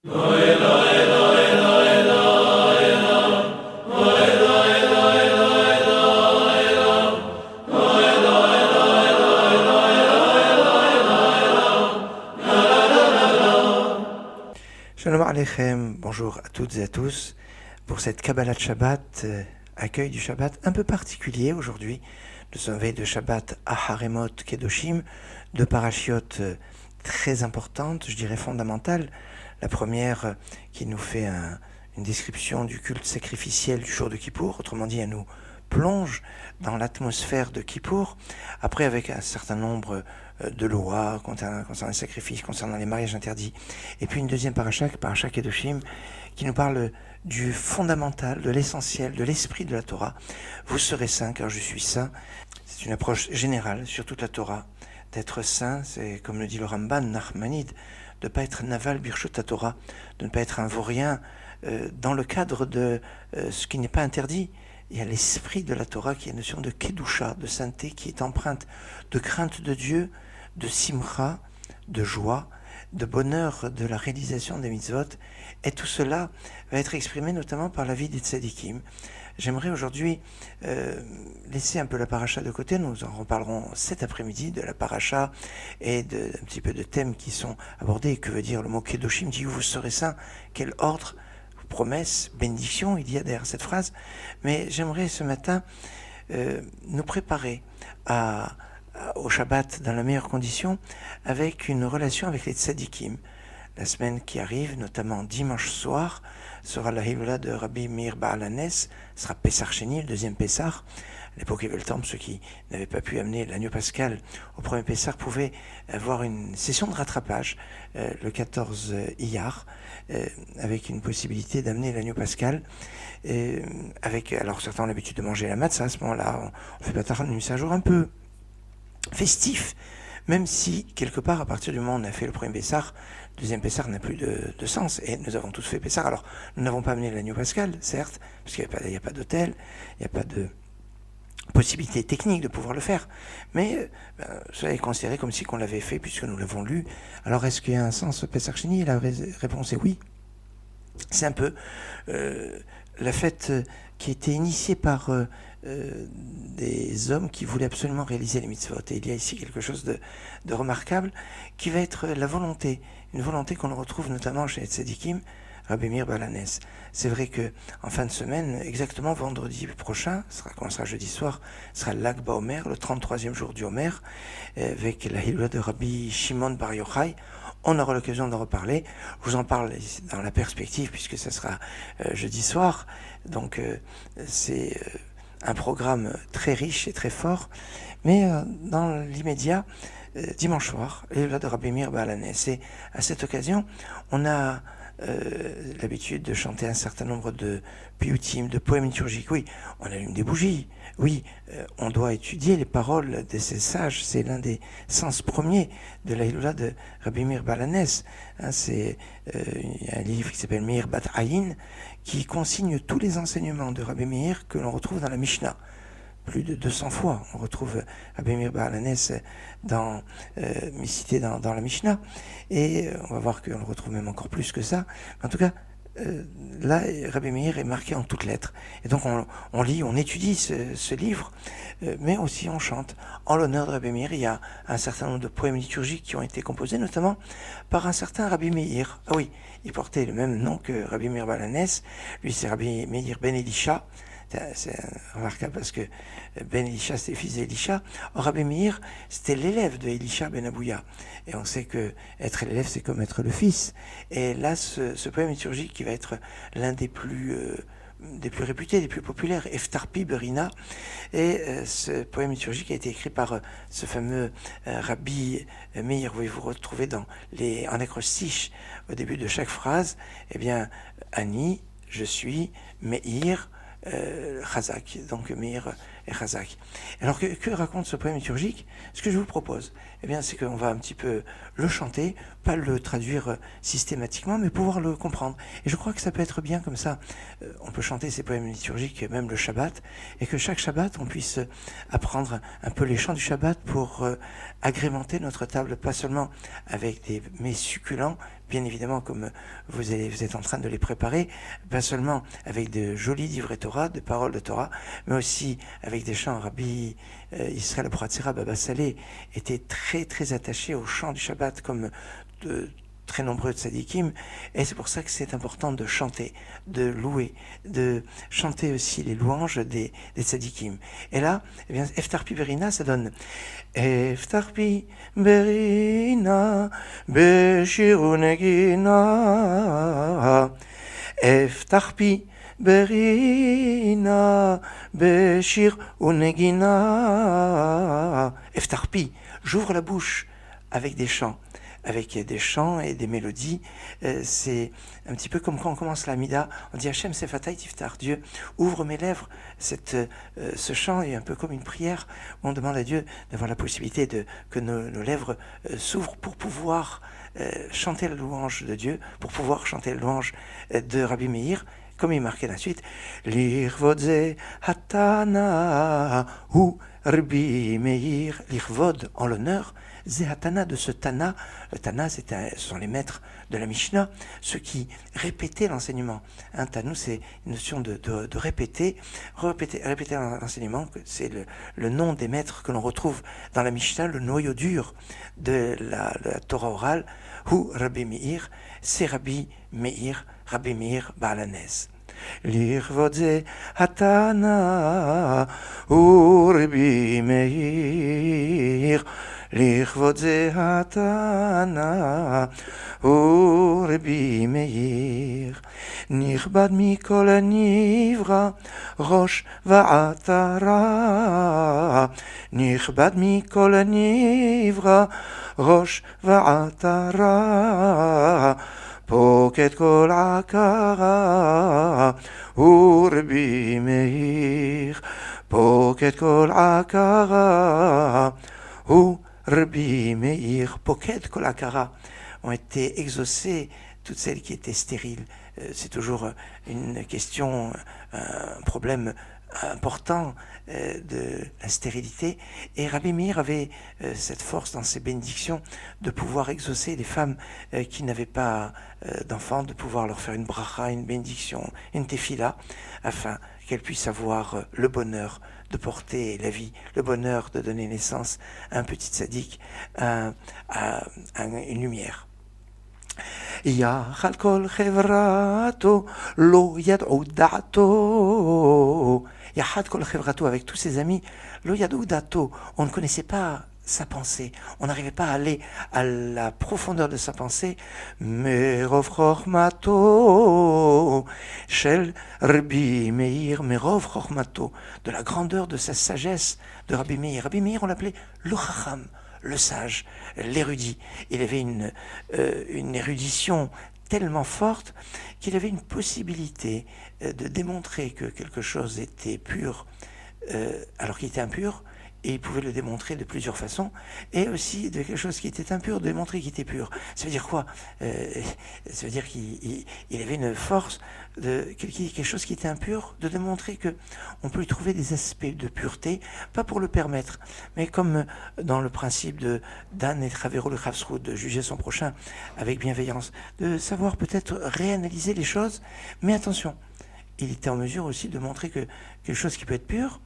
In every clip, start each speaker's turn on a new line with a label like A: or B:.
A: Shalom Aleichem, bonjour à toutes et à tous pour cette Kabbalat Shabbat, accueil du Shabbat un peu particulier aujourd'hui. Nous sommes veille de Shabbat à Haremot Kedoshim, deux parachiotes très importantes, je dirais fondamentales. La première qui nous fait une description du culte sacrificiel du jour de Kippour, autrement dit elle nous plonge dans l'atmosphère de Kippour, après avec un certain nombre de lois concernant les sacrifices, concernant les mariages interdits, et puis une deuxième paracha Kedoshim, qui nous parle du fondamental, de l'essentiel, de l'esprit de la Torah. Vous serez saints car je suis saint. C'est une approche générale sur toute la Torah. D'être saint, c'est comme le dit le Ramban Nachmanide, de ne pas être naval birshut à Torah, de ne pas être un vaurien dans le cadre de ce qui n'est pas interdit. Il y a l'esprit de la Torah qui est une notion de kedusha, de sainteté, qui est empreinte de crainte de Dieu, de simcha, de joie, de bonheur de la réalisation des mitzvot. Et tout cela va être exprimé notamment par la vie des tzadikim. J'aimerais aujourd'hui laisser un peu la paracha de côté. Nous en reparlerons cet après-midi de la paracha et un petit peu de thèmes qui sont abordés. Que veut dire le mot kedoshim? Dit vous serez saints. Quel ordre, promesse, bénédiction il y a derrière cette phrase. Mais j'aimerais ce matin nous préparer au Shabbat dans la meilleure condition avec une relation avec les tzadikim. La semaine qui arrive, notamment dimanche soir, sera la Hilula de Rabbi Meir Baal Hanes, sera Pessar Sheni, le deuxième Pessar. À l'époque, il y avait le temps, ceux qui n'avaient pas pu amener l'agneau pascal au premier Pessar pouvaient avoir une session de rattrapage le 14 Iyar, avec une possibilité d'amener l'agneau pascal. Alors certains ont l'habitude de manger la matzah, à ce moment-là, on fait pas un jour un peu festif, même si quelque part à partir du moment où on a fait le premier Pessar, le deuxième Pessar n'a plus de sens, et nous avons tous fait Pessar. Alors nous n'avons pas amené l'agneau pascal, certes, parce qu'il n'y a pas d'hôtel, il n'y a pas de possibilité technique de pouvoir le faire, mais cela est considéré comme si on l'avait fait puisque nous l'avons lu. Alors est-ce qu'il y a un sens au Pessar Sheni? La réponse est oui. C'est un peu la fête qui a été initiée par des hommes qui voulaient absolument réaliser les mitzvot. Et il y a ici quelque chose de remarquable qui va être la volonté, une volonté qu'on retrouve notamment chez les tzadikim, Rabbi Meir Baal Hanes. C'est vrai que en fin de semaine, exactement vendredi prochain, commencera jeudi soir, sera Lag BaOmer, le 33e jour du Homer, avec la Hilula de Rabbi Shimon Bar Yochai. On aura l'occasion d'en reparler. Je vous en parle dans la perspective puisque ça sera jeudi soir. Donc c'est un programme très riche et très fort. Mais dans l'immédiat, dimanche soir, l'Hilula de Rabbi Meir Baal Hanes. Et à cette occasion, on a l'habitude de chanter un certain nombre de piyutim, de poèmes liturgiques. Oui, on allume des bougies. Oui, on doit étudier les paroles de ces sages. C'est l'un des sens premiers de la Hilula de Rabbi Meir Baal Hanes. C'est un livre qui s'appelle Meir Bat Ayin, qui consigne tous les enseignements de Rabbi Meir que l'on retrouve dans la Mishnah. Plus de 200 fois, on retrouve Rabbi Meir Baal Hanes cité dans la Mishnah, et on va voir qu'on le retrouve même encore plus que ça. En tout cas, là, Rabbi Meir est marqué en toutes lettres. Et donc on lit, on étudie ce livre, mais aussi on chante. En l'honneur de Rabbi Meir, il y a un certain nombre de poèmes liturgiques qui ont été composés, notamment par un certain Rabbi Meir. Ah oui, il portait le même nom que Rabbi Meir Baal Hanes. Lui, c'est Rabbi Meir Ben Elisha. C'est remarquable parce que Ben Elisha, c'était le fils d'Elisha. Or, Rabbi Meir, c'était l'élève de Elisha Ben Abouya. Et on sait que être l'élève, c'est comme être le fils. Et là, ce poème liturgique qui va être l'un des plus réputés, des plus populaires, Eftarpi Berina. Et ce poème liturgique a été écrit par ce fameux Rabbi Meir. Vous retrouvez en acrostiche, au début de chaque phrase, eh bien, Ani, je suis, Meir, Chazak, donc Meir et chazak. Alors que raconte ce poème liturgique? Ce que je vous propose, eh bien, c'est qu'on va un petit peu le chanter, pas le traduire systématiquement, mais pouvoir le comprendre. Et je crois que ça peut être bien comme ça. On peut chanter ces poèmes liturgiques même le Shabbat, et que chaque Shabbat, on puisse apprendre un peu les chants du Shabbat pour agrémenter notre table, pas seulement avec des mets succulents, bien évidemment comme vous êtes en train de les préparer, pas seulement avec de jolis livrets Torah, de paroles de Torah, mais aussi avec des chants. Rabbi Israël Abratzera Baba Salé était très très attaché aux chants du Shabbat comme de très nombreux tzadikim, et c'est pour ça que c'est important de chanter, de louer, de chanter aussi les louanges des tzadikim. Et là, eh bien, Eftarpi Berina, ça donne Eftarpi Berina Beshir Unegina Eftarpi Berina Beshir Unegina Eftarpi, j'ouvre la bouche avec des chants et des mélodies. C'est un petit peu comme quand on commence la Mida, on dit Hachem Sefatay Tiftar, Dieu ouvre mes lèvres. Ce chant est un peu comme une prière où on demande à Dieu d'avoir la possibilité que nos lèvres s'ouvrent pour pouvoir chanter la louange de Dieu, pour pouvoir chanter la louange de Rabbi Meir, comme il est marqué la suite, L'Irvod ze Hatana ou Rabbi Meir, l'Irvod en l'honneur, Zehatana de ce Tana. Le Tana, ce sont les maîtres de la Mishnah, ceux qui répétaient l'enseignement. Un Tanou, c'est une notion de répéter l'enseignement. C'est le nom des maîtres que l'on retrouve dans la Mishnah, le noyau dur de la Torah orale. Hu Rabbi Meir, c'est Rabbi Meir Baal Hanez. L'Irvod ze Hatana u Rabbi Meir, לכבוד זה התנא ורבי מאיר, נכבד מכל הנברא ראש ועטרה, נכבד מכל הנברא ראש ועטרה, פוקד כל עקרה ורבי מאיר, פוקד כל עקרה Rabbi Meir, Poked Kolakara, ont été exaucées toutes celles qui étaient stériles. C'est toujours une question, un problème important de la stérilité. Et Rabbi Meir avait cette force dans ses bénédictions de pouvoir exaucer les femmes qui n'avaient pas d'enfants, de pouvoir leur faire une bracha, une bénédiction, une tefila, afin qu'elles puissent avoir le bonheur de porter la vie, le bonheur de donner naissance à un petit tzaddik, à une lumière. יחד כל חברתו לא ידעו דעתו, יחד כל חברתו, avec tous ses amis, לא ידעו דעתו, on ne connaissait pas sa pensée, on n'arrivait pas à aller à la profondeur de sa pensée. Merov Chochmato Shel Rabbi Meir, Merov Chochmato, de la grandeur de sa sagesse de Rabbi Meir. Rabbi Meir, on l'appelait le Chacham, le sage, l'érudit. Il avait une érudition tellement forte qu'il avait une possibilité de démontrer que quelque chose était pur alors qu'il était impur, et il pouvait le démontrer de plusieurs façons, et aussi de quelque chose qui était impur, de démontrer qu'il était pur. Ça veut dire quoi? Ça veut dire qu'il avait une force, de quelque chose qui était impur, de démontrer que on peut lui trouver des aspects de pureté, pas pour le permettre, mais comme dans le principe de Dan et Travero le Chavsroud, de juger son prochain avec bienveillance, de savoir peut-être réanalyser les choses, mais attention, il était en mesure aussi de montrer que quelque chose qui peut être pur,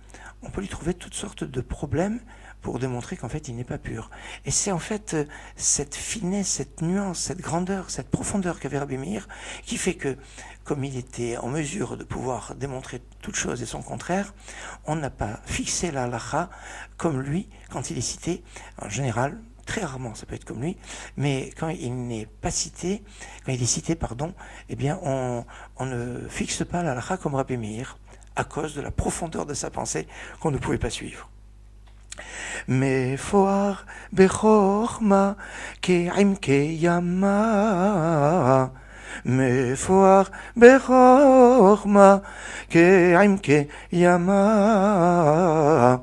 A: on peut lui trouver toutes sortes de problèmes pour démontrer qu'en fait il n'est pas pur. Et c'est en fait cette finesse, cette nuance, cette grandeur, cette profondeur qu'avait Rabbi Meir qui fait que, comme il était en mesure de pouvoir démontrer toute chose et son contraire, on n'a pas fixé la halakha comme lui quand il est cité. En général, très rarement ça peut être comme lui, mais quand il n'est pas cité, quand il est cité, eh bien on ne fixe pas la halakha comme Rabbi Meir, à cause de la profondeur de sa pensée qu'on ne pouvait pas suivre. מפואר בחוכמה כעמקי ימה, מפואר בחוכמה כעמקי ימה.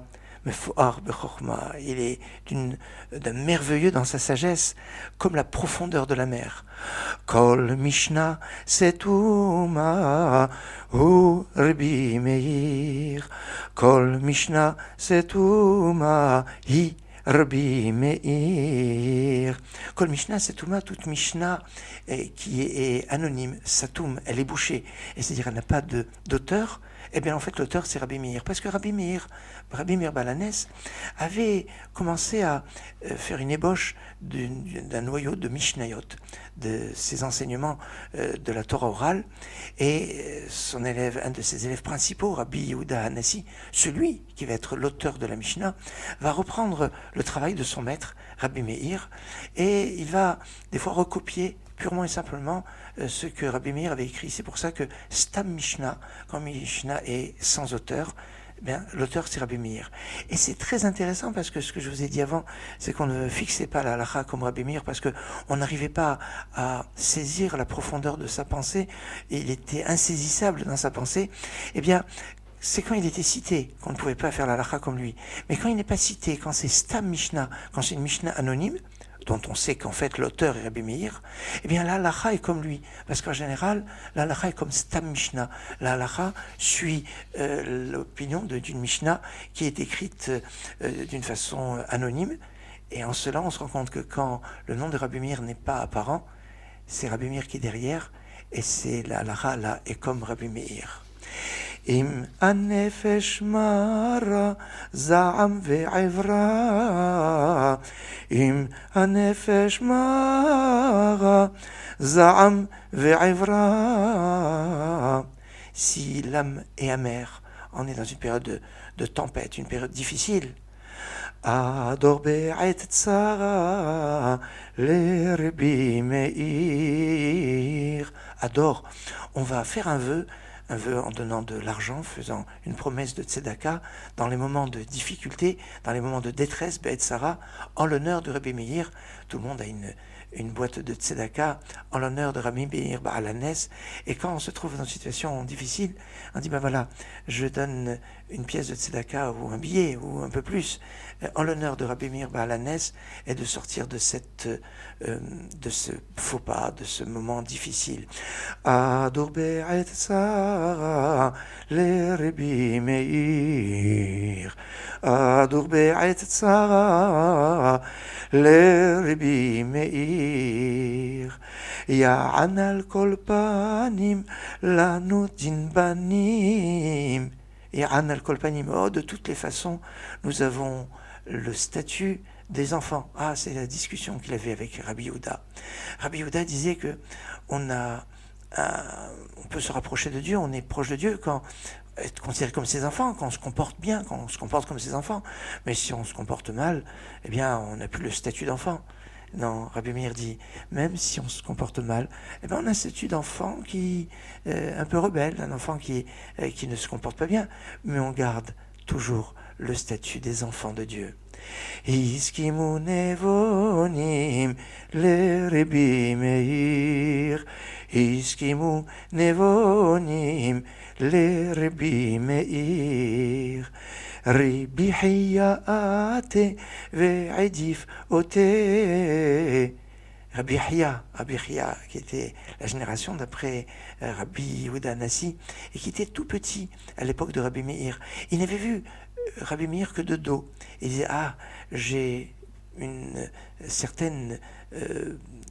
A: מפואר בחוכמה, il est d'un merveilleux dans sa sagesse, comme la profondeur de la mer. Kol Mishnah setuma hu Rabbi Meir. Kol Mishnah setuma hi Rabbi Meir. Kol Mishnah setuma, toute Mishnah qui est anonyme, satum, elle est bouchée, et c'est-à-dire elle n'a pas d'auteur. Eh bien, en fait, l'auteur, c'est Rabbi Meir. Parce que Rabbi Meir Baal HaNes, avait commencé à faire une ébauche d'un noyau de Mishnayot, de ses enseignements de la Torah orale. Et son élève, un de ses élèves principaux, Rabbi Yehuda Hanassi, celui qui va être l'auteur de la Mishnah, va reprendre le travail de son maître, Rabbi Meir, et il va des fois recopier purement et simplement ce que Rabbi Meir avait écrit. C'est pour ça que Stam Mishnah, quand Mishnah est sans auteur, eh bien, l'auteur c'est Rabbi Meir. Et c'est très intéressant parce que ce que je vous ai dit avant, c'est qu'on ne fixait pas la halakha comme Rabbi Meir parce qu'on n'arrivait pas à saisir la profondeur de sa pensée, et il était insaisissable dans sa pensée. Eh bien, c'est quand il était cité qu'on ne pouvait pas faire la halakha comme lui. Mais quand il n'est pas cité, quand c'est Stam Mishnah, quand c'est une Mishnah anonyme, dont on sait qu'en fait l'auteur est Rabbi Meir, eh bien la halakha est comme lui. Parce qu'en général, la halakha est comme Stam Mishnah. La halakha suit l'opinion d'une Mishnah qui est écrite d'une façon anonyme. Et en cela, on se rend compte que quand le nom de Rabbi Meir n'est pas apparent, c'est Rabbi Meir qui est derrière, et c'est la halakha là est comme Rabbi Meir. אם הנפש מרה זעם ועברה, אם הנפש מרה זעם ועברה. Si l'âme est amère, on est dans une période de tempête, une période difficile. Ador be'et tzara l'Rabbi Meir. Ador, on va faire un vœu en donnant de l'argent, faisant une promesse de tzedaka dans les moments de difficulté, dans les moments de détresse, Be'et Sarah, en l'honneur de Rabbi Meir. Tout le monde a une boîte de tzedaka en l'honneur de Rabbi Meir Baal HaNes. Et quand on se trouve dans une situation difficile, on dit, ben voilà, je donne une pièce de tzedaka ou un billet ou un peu plus en l'honneur de Rabbi Meir Baal HaNes, et de sortir de ce faux pas, de ce moment difficile. Ador be'et tzara l'Rabbi Meir. Ador be'et tzara l'Rabbi Meir. Ya'an al kol panim lanu din banim. Ya'an al kol panim. Oh, de toutes les façons, nous avons le statut des enfants. Ah, c'est la discussion qu'il avait avec Rabbi Yehuda. Rabbi Yehuda disait que on peut se rapprocher de Dieu, on est proche de Dieu quand être considéré comme ses enfants, quand on se comporte bien, quand on se comporte comme ses enfants. Mais si on se comporte mal, eh bien, on n'a plus le statut d'enfant. Non, Rabbi Meir dit, même si on se comporte mal, eh bien, on a un statut d'enfant qui est un peu rebelle, un enfant qui ne se comporte pas bien, mais on garde toujours le statut des enfants de Dieu. Hiskimu nevonim l'Rabbi Meir. Hiskimu nevonim l'Rabbi Meir. Rabbi Hiya ate ve'edif ote. Rabbi Hiya, qui était la génération d'après Rabbi Yehuda Hanassi, et qui était tout petit à l'époque de Rabbi Meir. Il n'avait vu Rabbi Meir que de dos. Il disait, ah, j'ai une certaine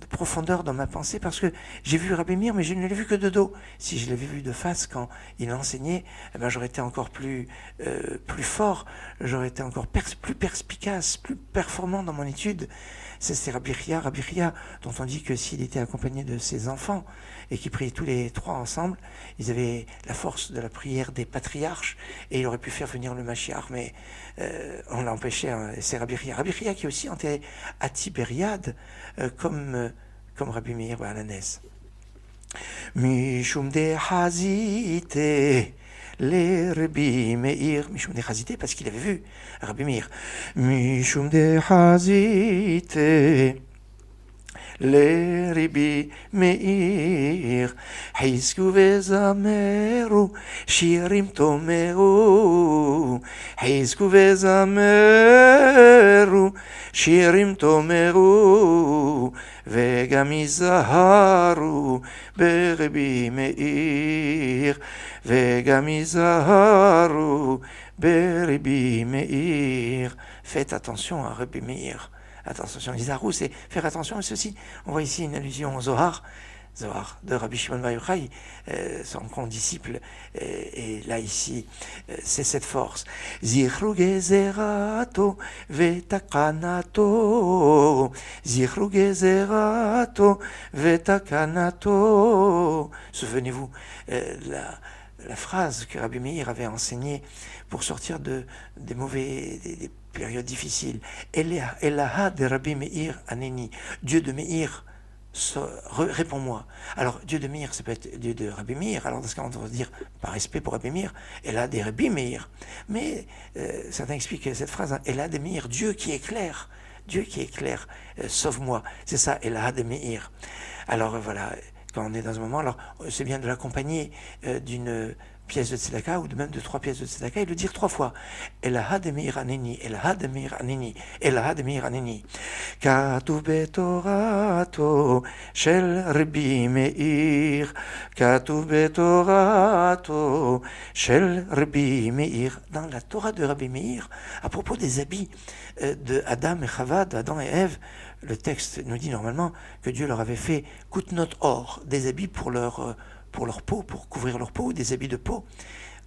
A: profondeur dans ma pensée parce que j'ai vu Rabbi Meir, mais je ne l'ai vu que de dos. Si je l'avais vu de face quand il enseignait, eh ben, j'aurais été encore plus fort, j'aurais été encore plus perspicace, plus performant dans mon étude. C'est Rabbi Hiya, dont on dit que s'il était accompagné de ses enfants et qu'ils priaient tous les trois ensemble, ils avaient la force de la prière des patriarches et il aurait pu faire venir le Mashiach, mais on l'a empêché. Hein, c'est Rabbi Hiya qui est aussi enterré à Tibériade, comme Rabbi Meir Baal HaNes. Mishum de Hazite l'Rabbi Meir, Mishum de Hazite, parce qu'il avait vu Rabbi Meir. Mishum de Hazite לרבי מאיר, חזקו וזמרו, שירים תאמרו, חזקו וזמרו, שירים תאמרו, וגם יזהרו ברבי מאיר, וגם יזהרו ברבי מאיר. Faites attention à Rabbi Meir. Attention, Yizharu, c'est faire attention à ceci. On voit ici une allusion au Zohar de Rabbi Shimon Bar Yochai, son condisciple, et là ici, c'est cette force. Zichru gezerato vetakanato, zichru gezerato vetakanato. Souvenez-vous, la phrase que Rabbi Meir avait enseignée pour sortir des périodes difficiles. Elaha de Rabbi Meir Aneni, Dieu de Meir, réponds-moi. Alors, Dieu de Meir, ça peut être Dieu de Rabbi Meir. Alors, dans ce cas, on va dire, par respect pour Rabbi Meir, Elaha de Rabbi Meir. Mais certains expliquent cette phrase, hein, Elaha de Meir, Dieu qui éclaire. Dieu qui éclaire, sauve-moi. C'est ça, Elaha de Meir. Alors, voilà, quand on est dans un moment, alors c'est bien de l'accompagner d'une pièce de tzedaka ou même de 3 pièces de tzedaka et de le dire 3 fois. Elaha de Meir Aneni, Elaha de Meir Aneni, Elaha de Meir Aneni. Katuv betorato shel Rabbi Meir, Katuv betorato shel Rabbi Meir. Dans la Torah de Rabbi Meir, à propos des habits de Adam et Chava, d'Adam et Ève, le texte nous dit normalement que Dieu leur avait fait kutnot or, des habits pour leur peau, pour couvrir leur peau, des habits de peau,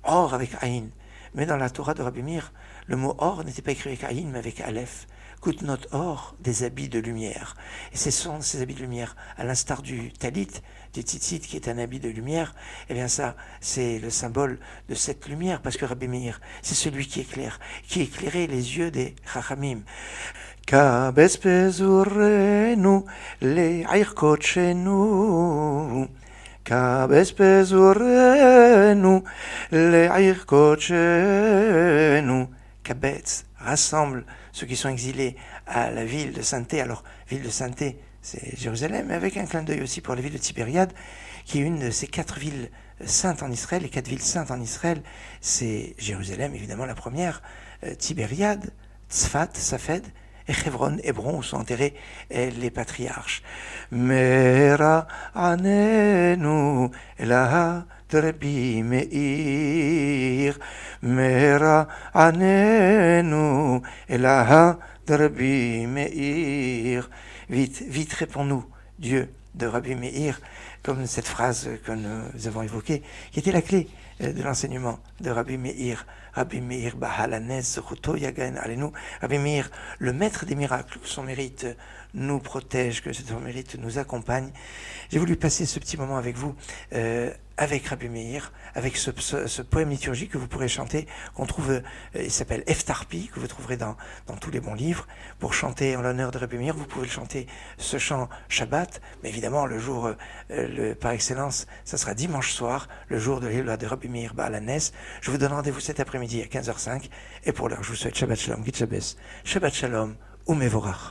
A: or avec Aïn. Mais dans la Torah de Rabbi Meir, le mot or n'était pas écrit avec Aïn, mais avec Aleph. Kutnot or, des habits de lumière. Et ce sont ces habits de lumière, à l'instar du talit, du tzitzit, qui est un habit de lumière, eh bien ça, c'est le symbole de cette lumière, parce que Rabbi Meir, c'est celui qui éclaire, qui éclairait les yeux des Chachamim. Kabes pezurenu le'ir kochenu, Kabes pezurenu le'ir kochenu. Kabetz rassemble ceux qui sont exilés à la ville de sainteté. Alors, ville de sainteté, c'est Jérusalem, mais avec un clin d'œil aussi pour la ville de Tibériade, qui est une de ces 4 villes saintes en Israël. Les 4 villes saintes en Israël, c'est Jérusalem, évidemment la première, Tibériade, Tzfat, Safed, et Hébron, où sont enterrés les patriarches. Mera anenu elaha de Rabbi Meir, Mera anenu elaha de Rabbi Meir. Vite, vite, réponds-nous, Dieu de Rabbi Meir, comme cette phrase que nous avons évoquée, qui était la clé de l'enseignement de Rabbi Meir. Rabbi Meir Bahalanes Ruto Yagan Alenu. Rabbi Meir, le maître des miracles, que son mérite nous protège, que son mérite nous accompagne. J'ai voulu passer ce petit moment avec vous, avec Rabbi Meir, avec ce poème liturgique que vous pourrez chanter, qu'on trouve, il s'appelle Eftarpi, que vous trouverez dans tous les bons livres. Pour chanter en l'honneur de Rabbi Meir, vous pouvez le chanter, ce chant Shabbat, mais évidemment le jour par excellence, ça sera dimanche soir, le jour de l'Hillah de Rabbi Meir Ba'alanes. Je vous donne rendez-vous cet après-midi à 15h05, et pour l'heure, je vous souhaite Shabbat Shalom, Git Shabbos, Shabbat Shalom, Umevorach.